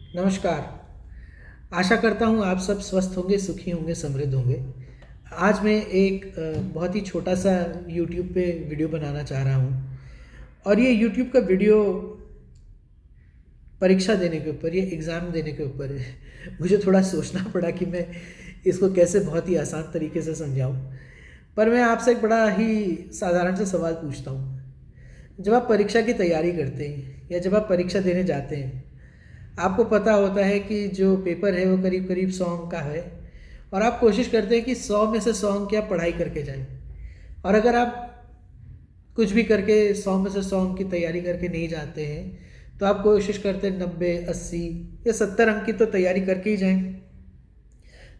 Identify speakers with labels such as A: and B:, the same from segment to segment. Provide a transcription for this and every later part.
A: नमस्कार। आशा करता हूँ आप सब स्वस्थ होंगे, सुखी होंगे, समृद्ध होंगे। आज मैं एक बहुत ही छोटा-सा यूट्यूब पे वीडियो बनाना चाह रहा हूँ और ये यूट्यूब का वीडियो परीक्षा देने के ऊपर, ये एग्ज़ाम देने के ऊपर है। मुझे थोड़ा सोचना पड़ा कि मैं इसको कैसे बहुत ही आसान तरीके से समझाऊँ। पर मैं आपसे एक बड़ा ही साधारण सा सवाल पूछता हूँ। जब आप परीक्षा की तैयारी करते हैं या जब आप परीक्षा देने जाते हैं, आपको पता होता है कि जो पेपर है वो करीब करीब 100 अंक का है और आप कोशिश करते हैं कि 100 में से 100 अंक की आप पढ़ाई करके जाएं। और अगर आप कुछ भी करके 100 में से 100 अंक की तैयारी करके नहीं जाते हैं तो आप कोशिश करते हैं 90, 80 या 70 अंक की तो तैयारी करके ही जाएं,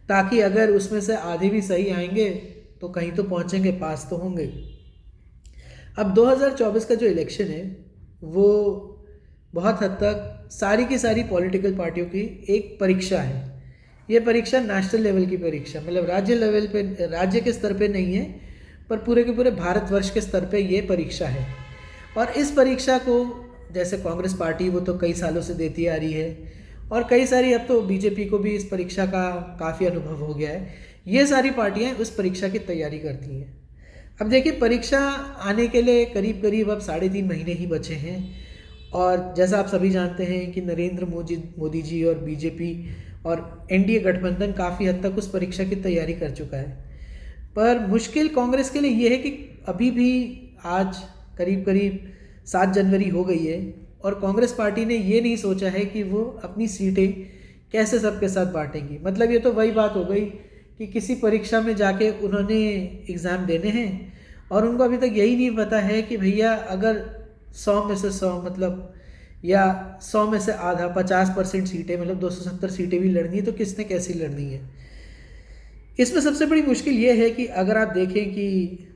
A: ताकि अगर उसमें से आधे भी सही आएंगे तो कहीं तो पहुंचेंगे, पास तो होंगे। अब 2024 का जो इलेक्शन है वो बहुत हद तक सारी की सारी पॉलिटिकल पार्टियों की एक परीक्षा है। ये परीक्षा नेशनल लेवल की परीक्षा, मतलब राज्य लेवल पे, राज्य के स्तर पे नहीं है, पर पूरे के पूरे भारतवर्ष के स्तर पे ये परीक्षा है। और इस परीक्षा को जैसे कांग्रेस पार्टी वो तो कई सालों से देती आ रही है और कई सारी, अब तो बीजेपी को भी इस परीक्षा का काफ़ी अनुभव हो गया है। ये सारी पार्टियां उस परीक्षा की तैयारी करती हैं। अब देखिए, परीक्षा आने के लिए करीब करीब अब 3.5 महीने ही बचे हैं और जैसा आप सभी जानते हैं कि नरेंद्र मोदी जी और बीजेपी और एनडीए गठबंधन काफ़ी हद तक उस परीक्षा की तैयारी कर चुका है। पर मुश्किल कांग्रेस के लिए ये है कि अभी भी आज करीब करीब 7 जनवरी हो गई है और कांग्रेस पार्टी ने ये नहीं सोचा है कि वो अपनी सीटें कैसे सबके साथ बांटेंगी। मतलब ये तो वही बात हो गई कि किसी परीक्षा में जाके उन्होंने एग्ज़ाम देने हैं और उनको अभी तक यही नहीं पता है कि भैया अगर 100 में से 100, मतलब या 100 में से आधा 50% सीटें, मतलब 270 सीटें भी लड़नी है तो किसने कैसी लड़नी है। इसमें सबसे बड़ी मुश्किल ये है कि अगर आप देखें कि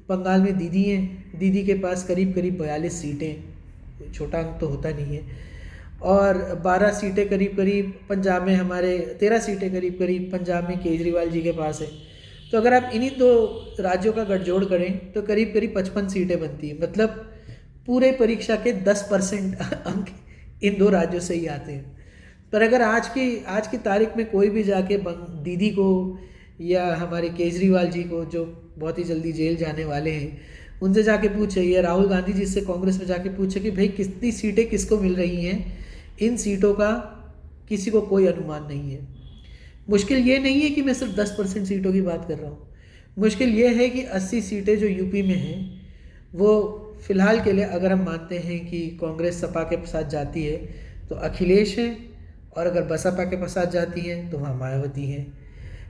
A: बंगाल में दीदी हैं, दीदी के पास करीब करीब 42 सीटें, छोटा अंक तो होता नहीं है, और 12 सीटें करीब करीब पंजाब में, हमारे 13 सीटें करीब करीब पंजाब में केजरीवाल जी के पास है। तो अगर आप इन्हीं दो राज्यों का गठजोड़ करें तो करीब करीब 55 सीटें बनती हैं। मतलब पूरे परीक्षा के 10% अंक इन दो राज्यों से ही आते हैं। पर अगर आज की तारीख में कोई भी जाके दीदी को या हमारे केजरीवाल जी को, जो बहुत ही जल्दी जेल जाने वाले हैं, उनसे जाके पूछे, या राहुल गांधी जी से कांग्रेस में जाके पूछे कि भाई कितनी सीटें किसको मिल रही हैं, इन सीटों का किसी को कोई अनुमान नहीं है। मुश्किल ये नहीं है कि मैं सिर्फ 10% सीटों की बात कर रहा हूँ। मुश्किल ये है कि 80 सीटें जो यूपी में हैं वो फिलहाल के लिए, अगर हम मानते हैं कि कांग्रेस सपा के साथ जाती है तो अखिलेश है, और अगर बसपा के साथ जाती हैं तो वहाँ मायावती हैं।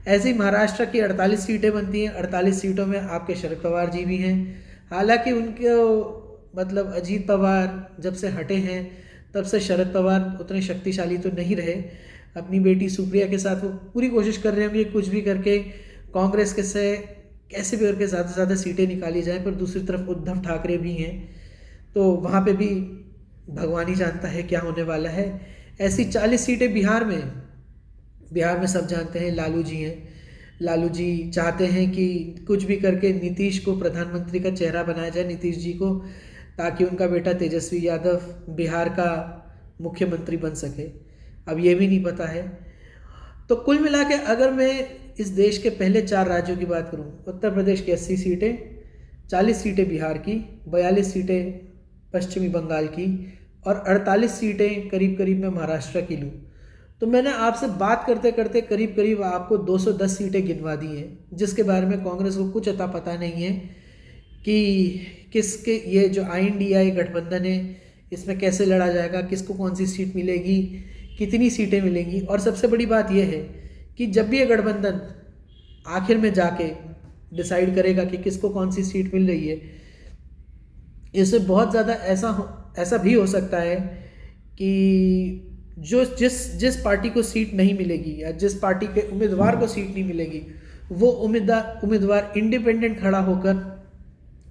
A: ऐसे ही महाराष्ट्र की 48 सीटें बनती हैं। 48 सीटों में आपके शरद पवार जी भी हैं। हालांकि उनके, मतलब अजीत पवार जब से हटे हैं तब से शरद पवार उतने शक्तिशाली तो नहीं रहे। अपनी बेटी सुप्रिया के साथ वो पूरी कोशिश कर रहे होंगे कुछ भी करके कांग्रेस के से कैसे भी करके ज़्यादा से ज़्यादा सीटें निकाली जाएं। पर दूसरी तरफ उद्धव ठाकरे भी हैं, तो वहाँ पे भी भगवान ही जानता है क्या होने वाला है। ऐसी 40 सीटें बिहार में, बिहार में सब जानते हैं लालू जी हैं। लालू जी चाहते हैं कि कुछ भी करके नीतीश को प्रधानमंत्री का चेहरा बनाया जाए, नीतीश जी को, ताकि उनका बेटा तेजस्वी यादव बिहार का मुख्यमंत्री बन सके। अब ये भी नहीं पता है। तो कुल मिला के अगर मैं इस देश के पहले 4 राज्यों की बात करूं, उत्तर प्रदेश की 80 सीटें, 40 सीटें बिहार की, 42 सीटें पश्चिमी बंगाल की और 48 सीटें करीब करीब मैं महाराष्ट्र की लूँ, तो मैंने आपसे बात करते करते करीब करीब आपको 210 सीटें गिनवा दी हैं, जिसके बारे में कांग्रेस को कुछ अता पता नहीं है कि किसके, ये जो INDI गठबंधन है इसमें कैसे लड़ा जाएगा, किसको कौन सी सीट मिलेगी, कितनी सीटें मिलेंगी। और सबसे बड़ी बात यह है कि जब भी ये गठबंधन आखिर में जाके डिसाइड करेगा कि किसको कौन सी सीट मिल रही है, इससे बहुत ज़्यादा ऐसा भी हो सकता है कि जो जिस जिस पार्टी को सीट नहीं मिलेगी या जिस पार्टी के उम्मीदवार को सीट नहीं मिलेगी, वो उम्मीदवार इंडिपेंडेंट खड़ा होकर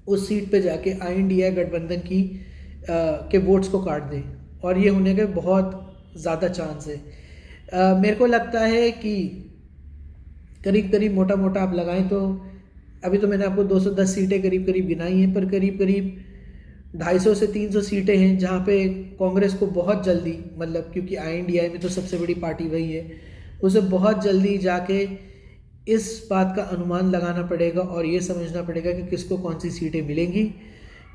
A: उस सीट पे जाके INDI गठबंधन की के वोट्स को काट दे, और ये होने के बहुत ज़्यादा चांस है। मेरे को लगता है कि करीब करीब मोटा मोटा आप लगाएं तो, अभी तो मैंने आपको 210 सीटें करीब करीब गिनाई हैं, पर करीब करीब 250 से 300 सीटें हैं जहाँ पे कांग्रेस को बहुत जल्दी, मतलब क्योंकि INDI में तो सबसे बड़ी पार्टी वही है, उसे बहुत जल्दी जाके इस बात का अनुमान लगाना पड़ेगा और ये समझना पड़ेगा कि किसको कौन सी सीटें मिलेंगी,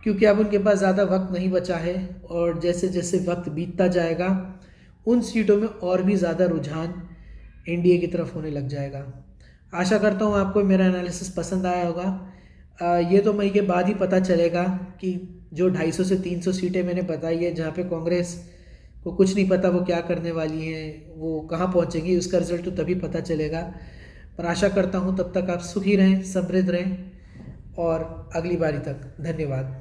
A: क्योंकि अब उनके पास ज़्यादा वक्त नहीं बचा है और जैसे जैसे वक्त बीतता जाएगा उन सीटों में और भी ज़्यादा रुझान NDA की तरफ होने लग जाएगा। आशा करता हूँ आपको मेरा एनालिसिस पसंद आया होगा। ये तो मई के बाद ही पता चलेगा कि जो 250 से 300 सीटें मैंने बताई है जहाँ पे कांग्रेस को कुछ नहीं पता वो क्या करने वाली हैं, वो कहाँ पहुँचेंगी, उसका रिजल्ट तो तभी पता चलेगा। पर आशा करता हूँ तब तक आप सुखी रहें, समृद्ध रहें और अगली बारी तक धन्यवाद।